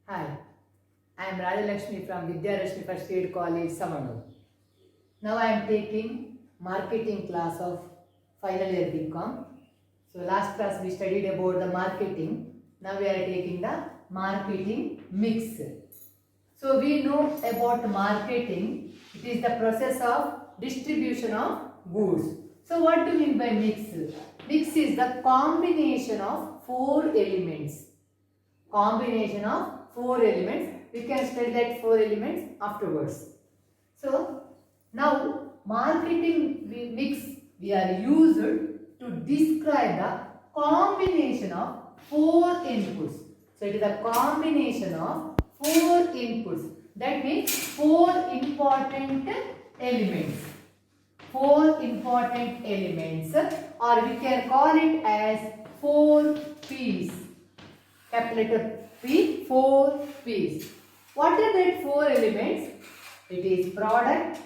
Hi, I am Rajalakshmi from Vidyarashmi First Aid College, Savanur. Now I am taking marketing class of final year BCom. So last class we studied about the marketing. Now we are taking the marketing mix. So we know about marketing. It is the process of distribution of goods. So what do you mean by mix? Mix is the combination of four elements. Combination of four elements. We can study that four elements afterwards. So now marketing mix we are used to describe the combination of four inputs. So it is a combination of four inputs. That means four important elements. Four important elements, or we can call it as 4 P's. Capital letter P, 4 P's. What are that four elements? It is product,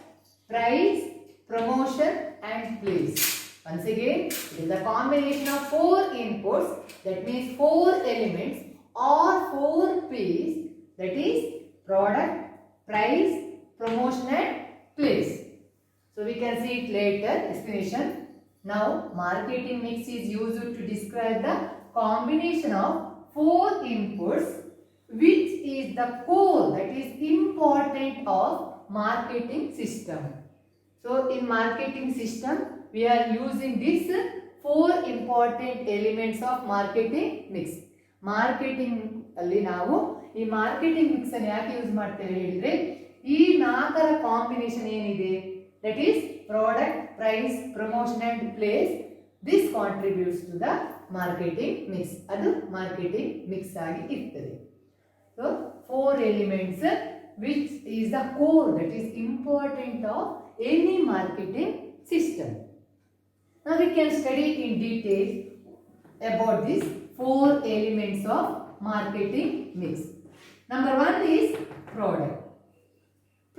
price, promotion and place. Once again, it is a combination of four inputs, that means four elements or 4 P's, that is product, price, promotion and place. So we can see it later, explanation. Now marketing mix is used to describe the combination of four inputs, which is the core, that is important of marketing system. So in marketing system we are using these four important elements of marketing mix. Marketing ಅಲ್ಲಿ ನಾವು ಈ marketing mix ಅನ್ನು ಯಾಕೆ use ಮಾಡ್ತೇವೆ ಹೇಳಿದ್ರೆ ಈ ನಾಲ್ಕರ combination ಏನಿದೆ, that is product, price, promotion and place, this contributes to the marketing mix. ಅದು marketing mix ಆಗಿ ಇರ್ತದೆ. So four elements which is the core, that is important of any marketing system. Now we can study in detail about these four elements of marketing mix. Number one is product.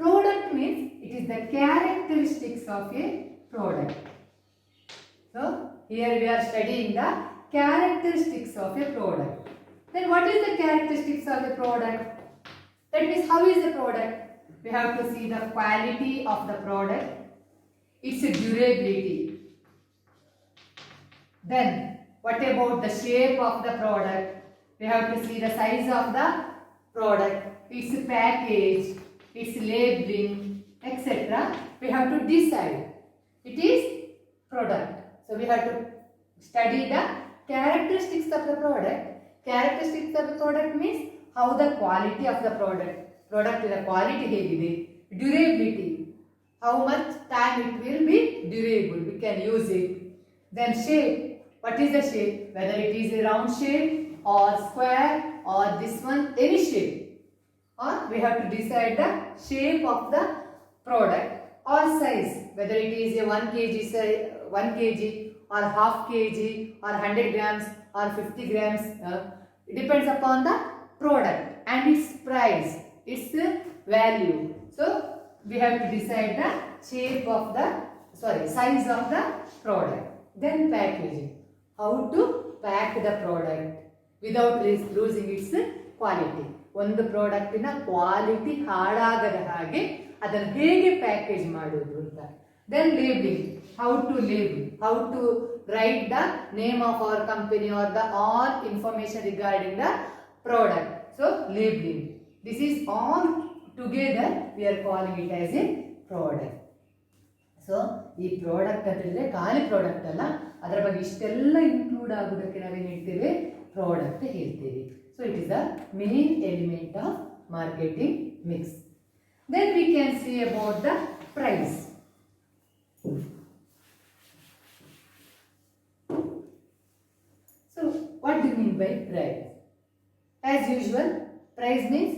Product means it is the characteristics of a product. So here we are studying the characteristics of a product. Then what is the characteristics of a product? That means how is the product? We have to see the quality of the product, its durability. Then what about the shape of the product? We have to see the size of the product, its package, its labeling, etc. We have to decide it is product. So we have to study the characteristics of the product. Characteristics of the product means how the quality of the product the quality ಹೇಗಿದೆ, durability, how much time it will be durable, we can use it. Then shape, what is the shape, whether it is a round shape or square or this one, any shape, or we have to decide the shape of the product. Or size, whether it is a 1 kg or half kg or 100 grams or 50 grams, it depends upon the product and its price, its value. So we have to decide the shape of the size of the product. Then packaging, how to pack the product without losing its quality. ಒಂದು ಪ್ರಾಡಕ್ಟಿನ quality ಹಾಳಾಗದ ಹಾಗೆ ಅದನ್ನು ಹೇಗೆ package ಮಾಡೋದು ಅಂತ. Then labeling, how to label, how to write the name of our company or the all information regarding the product. So labeling, this is all together we are calling it as a product. So ಈ product ಅಂತಂದ್ರೆ ಖಾಲಿ product ಅಲ್ಲ, ಅದರ ಬಗ್ಗೆ ಇಷ್ಟೆಲ್ಲ include ಆಗೋದಕ್ಕೆ ನಾವೇನು ಹೇಳ್ತೇವೆ, ಪ್ರಾಡಕ್ಟ್ ಹೇಳ್ತೇವೆ. So it is the main element of marketing mix. Then we can see about the price. So what do you mean by price? As usual, price means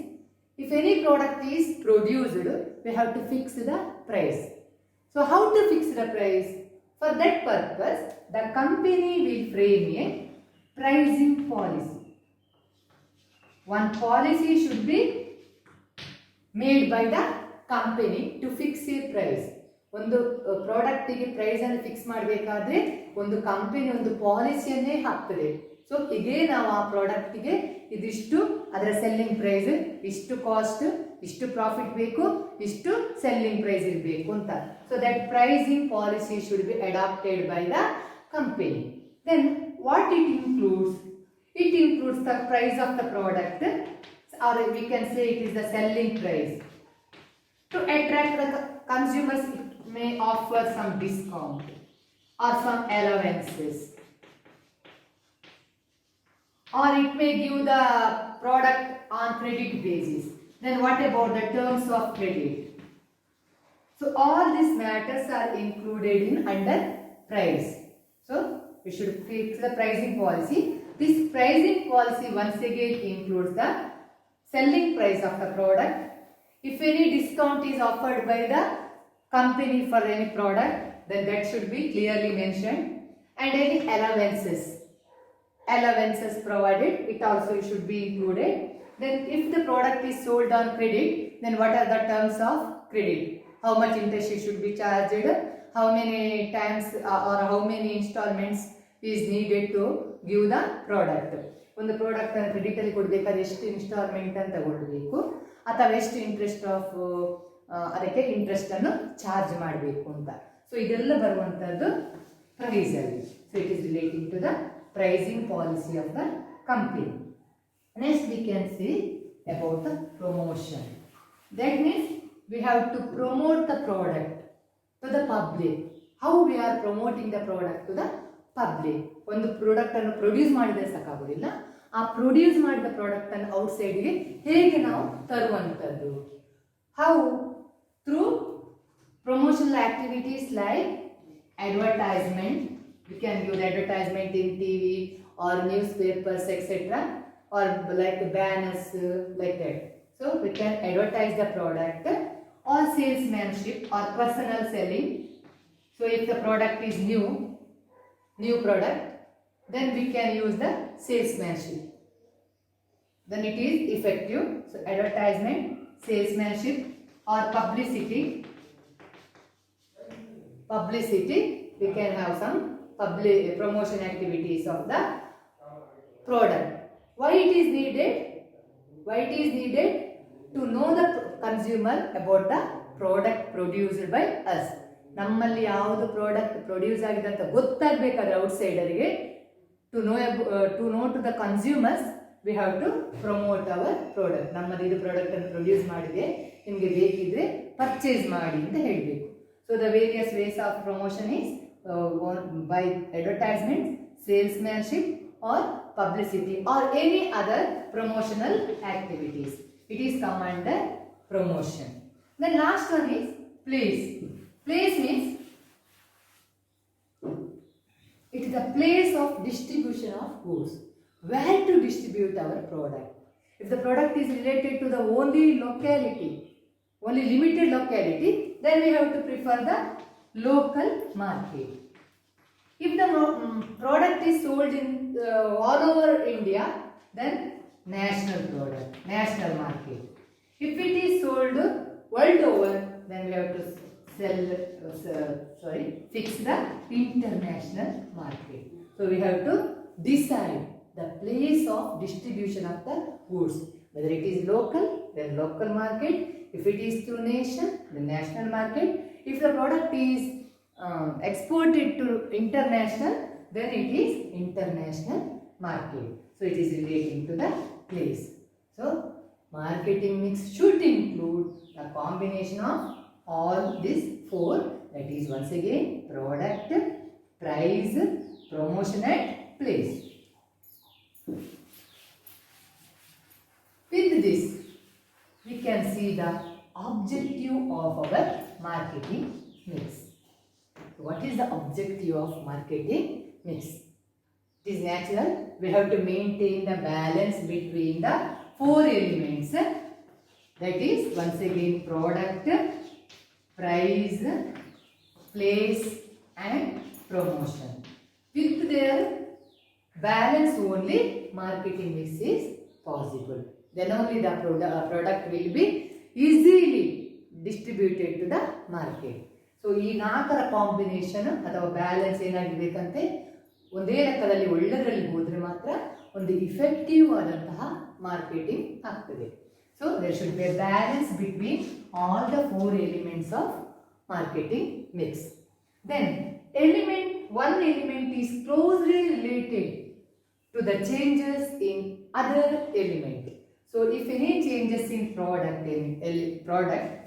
if any product is produced, we have to fix the price. So how to fix the price? For that purpose, the company will frame a pricing policy. One policy should be made by the company to fix a price. ಒಂದು ಪ್ರಾಡಕ್ಟಿಗೆ price ಅನ್ನು fix ಮಾಡಬೇಕಾದ್ರೆ ಒಂದು company ಒಂದು ಪಾಲಿಸಿಯನ್ನೇ ಹಾಕ್ತದೆ. So ಹೀಗೆ ನಾವು ಆ ಪ್ರಾಡಕ್ಟ್ಗೆ ಇದಿಷ್ಟು ಅದರ ಸೆಲ್ಲಿಂಗ್ ಪ್ರೈಸ್, ಇಷ್ಟು ಕಾಸ್ಟ್, ಇಷ್ಟು ಪ್ರಾಫಿಟ್ ಬೇಕು, ಇಷ್ಟು ಸೆಲ್ಲಿಂಗ್ ಪ್ರೈಸ್ ಇರಬೇಕು ಅಂತ. So that pricing policy should be adapted by the company. Then what it includes? It includes the price of the product, or we can say it is the selling price. To attract the consumers, it may offer some discount or some allowances, or it may give the product on credit basis. Then what about the terms of credit? So all these matters are included in under price. So we should fix the pricing policy. This pricing policy once again includes the selling price of the product. If any discount is offered by the company for any product, then that should be clearly mentioned. And any allowances provided, it also should be included. Then if the product is sold on credit, then what are the terms of credit? How much interest should be charged? How many times or how many installments is needed to give the product. ಒಂದು product ಅನ್ನು credit ಅಲ್ಲಿ ಕೊಡಬೇಕಾದ್ರೆ ಎಷ್ಟು installment ಅಂತ ತಗೊಳ್ಬೇಕು, ಅಥವಾ ಎಷ್ಟು interest of ಅದಕ್ಕೆ ಇಂಟ್ರೆಸ್ಟ್ ಅನ್ನು ಚಾರ್ಜ್ ಮಾಡಬೇಕು ಅಂತ. ಸೊ ಇದೆಲ್ಲ ಬರುವಂತದ್ದು ಪ್ರೈಸ್ ಅಲ್ಲಿ. So it is relating to the pricing policy of the company. Next we can see about the promotion. That means we have to promote the product to the public. How we are promoting the product to the public. ಒಂದು product ಅನ್ನು produce ಮಾಡಿದ್ರೆ ಸಾಕಾಗೋದಿಲ್ಲ, ಆ produce ಮಾಡಿದ product ಅನ್ನು ಔಟ್ಸೈಡ್ಗೆ ಹೇಗೆ ನಾವು ತರುವಂಥದ್ದು? How? Through promotional activities like advertisement. You can use advertisement in TV or newspapers, etc., or like banners, like that. So we can advertise the product, or salesmanship or personal selling. So if the product is new product, then we can use the salesmanship. Then it is effective. So advertisement, salesmanship, or publicity. We can have some public promotion activities of the product. Why it is needed? To know the consumer about the product produced by us. ನಮ್ಮಲ್ಲಿ ಯಾವುದು product produce ಆಗಿದೆ ಅಂತ ಗೊತ್ತಾಗಬೇಕಾದ್ರೆ ಔಟ್ಸೈಡರಿಗೆ, to know to the consumers, we have to promote our product. ನಮ್ಮದು ಇದು product ಅನ್ನು produce ಮಾಡಿದೆ, ನಿಮಗೆ ಬೇಕಿದ್ರೆ ಪರ್ಚೇಸ್ ಮಾಡಿ ಅಂತ ಹೇಳಬೇಕು. So the various ways of promotion is by advertisement, salesmanship, or publicity, or any other promotional activities. It is come under promotion. The last one is place. Place means it is the place of distribution of goods. Where to distribute our product? If the product is related to the only limited locality, then we have to prefer the local market. If the product is sold in all over India, then national market. If it is sold world over, then we have to fix the international market. So we have to decide the place of distribution of the goods. Whether it is local, then local market. If it is through nation, the national market. If the product is exported to international, then it is international market. So it is relating to the place. So marketing mix should include the combination of all these four, that is once again product, price, promotion and place. With this we can see the objective of our marketing mix. What is the objective of marketing mix? It is natural. We have to maintain the balance between the four elements. That is once again product, price, place and promotion. With their balance only marketing mix is possible. Then only the product will be easily distributed to the market. So ಈ ನಾಲ್ಕರ combination ಅಥವಾ balance ಏನಾಗಿರ್ಬೇಕಂತೆ, ಒಂದೇ ಲೆಕ್ಕದಲ್ಲಿ ಒಳ್ಳೆದರಲ್ಲಿ ಹೋದರೆ ಮಾತ್ರ ಒಂದು effective ಆದಂತಹ marketing ಆಗ್ತದೆ. So there should be a balance between all the 4 elements of marketing mix. Then one element is closely related to the changes in other element. So if any changes in product,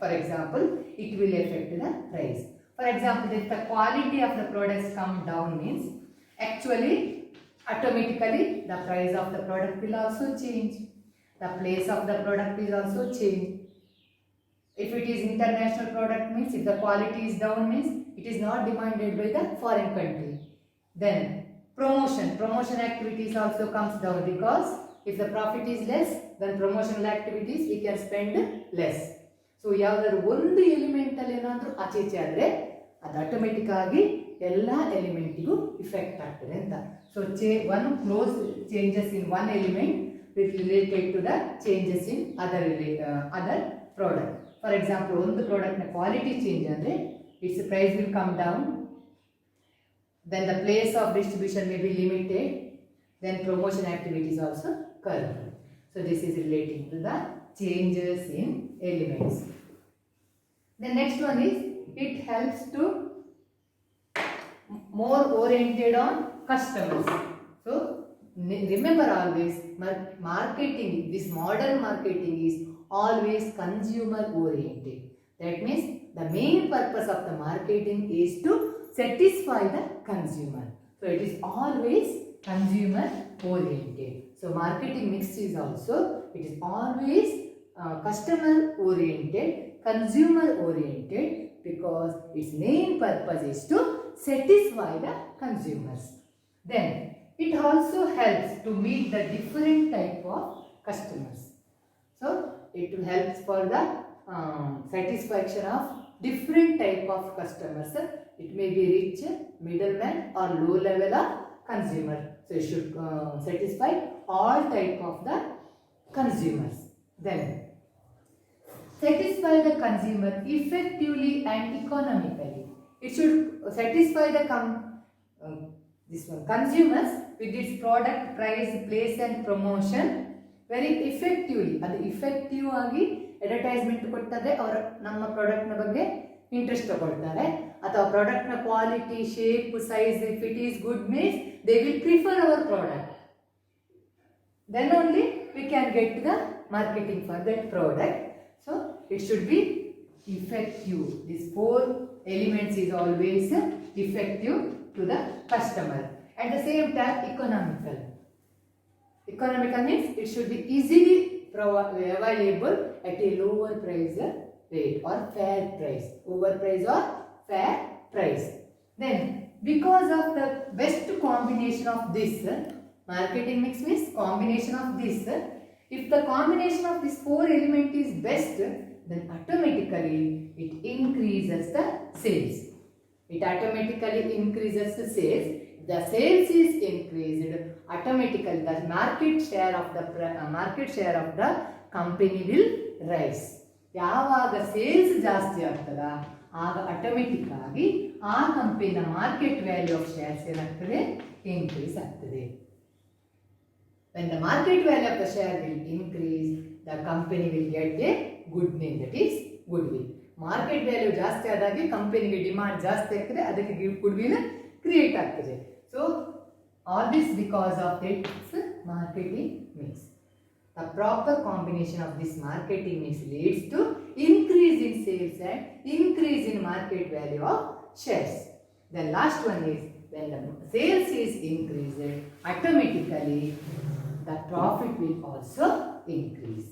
for example, it will affect the price. For example, if the quality of the products come down means actually automatically the price of the product will also change. The place of the product is also change. If it is international product means if the quality is down means it is not demanded by the foreign country. Then promotion activities also comes down, because if the profit is less then promotional activities we can spend less. So ಯಾವ್ದಾದ್ರು ಒಂದು element ಅಲ್ಲಿ ಏನಾದರೂ ಆಚೆ ಆದರೆ ಅದು automatic ಆಗಿ ಎಲ್ಲ ಎಲಿಮೆಂಟಿಗೂ effect ಆಗ್ತದೆ ಅಂತ. So one close changes in one element with related to the changes in other product. For example, ಒಂದು ಪ್ರಾಡಕ್ಟ್ ನ ಕ್ವಾಲಿಟಿ ಚೇಂಜ್ ಅಂದ್ರೆ its price will come down, then the place of distribution may be limited, then promotion activities also occur. So this is relating to the changes in elements. The next one is it helps to more oriented on customers. So remember always, marketing, this modern marketing is always consumer oriented. That means the main purpose of the marketing is to satisfy the consumer. So it is always consumer oriented. So marketing mix is also, it is always customer oriented, consumer oriented, because its main purpose is to satisfy the consumers. Then it also helps to meet the different type of customers. So it helps for the satisfaction of different type of customers. It may be rich, middleman or low level of consumer. So it should satisfy all type of the consumers. Then satisfy the consumer effectively and economically. It should satisfy the consumers with its product, price, place and promotion very effectively. ಅದು effective ಆಗಿ advertisement ಕೊಟ್ಟರೆ ಅವರು ನಮ್ಮ product ನ ಬಗ್ಗೆ interest ತಗೊಳ್ತಾರೆ, ಅಥವಾ product ನ quality, shape, size if it is good means they will prefer hour product. Then only we can get the marketing for that product. So it should be effective. These 4 elements is always effective to the customer. At the same time, economical. Economical means it should be easily available at a lower price rate or fair price. Overprice or fair price. Then because of the best combination of this, marketing mix means combination of this. If the combination of these 4 elements is best, then automatically it increases the sales. It automatically increases the sales. The sales is increased, automatically the market share of the company will rise. ಯಾವಾಗ sales ಜಾಸ್ತಿ ಆಗ್ತದ ಆಗ automatic ಆಗಿ ಆ ಕಂಪನಿಯ market value of shares ಏನಾಗ್ತದೆ, increase ಆಗ್ತದೆ. When the market value of the share will increase, the company will get a good name, that is goodwill. Market value ಜಾಸ್ತಿ ಆದಾಗೆ ಕಂಪನಿಗೆ ಡಿಮಾಂಡ್ ಜಾಸ್ತಿ ಆಗ್ತದೆ, ಅದಕ್ಕೆ goodwill ಕ್ರಿಯೇಟ್ ಆಗ್ತದೆ. So all this because of its marketing mix. The proper combination of this marketing mix leads to increase in sales and increase in market value of shares. The last one is when the sales is increased, automatically the profit will also increase.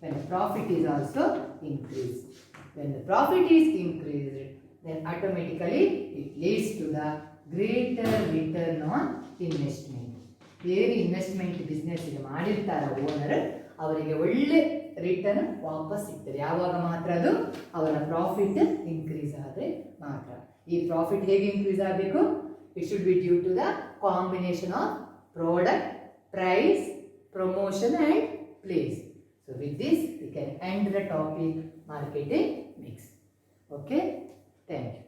When the profit is also increased, when the profit is increased, then automatically it leads to the greater return on investment. ಏನು investment business ಇದು ಮಾಡಿರ್ತಾರ owner, ಅವರಿಗೆ ಒಳ್ಳೆ return ವಾಪಸ್ ಸಿಗ್ತದೆ. ಯಾವಾಗ ಮಾತ್ರ ಅದು ಅವರ ಪ್ರಾಫಿಟ್ ಇನ್ಕ್ರೀಸ್ ಆದರೆ ಮಾತ್ರ. ಈ ಪ್ರಾಫಿಟ್ ಹೇಗೆ ಇನ್ಕ್ರೀಸ್ ಆಗಬೇಕು? It should be due to the combination of product, price, promotion and place. So with this we can end the topic marketing mix. Okay, thank you.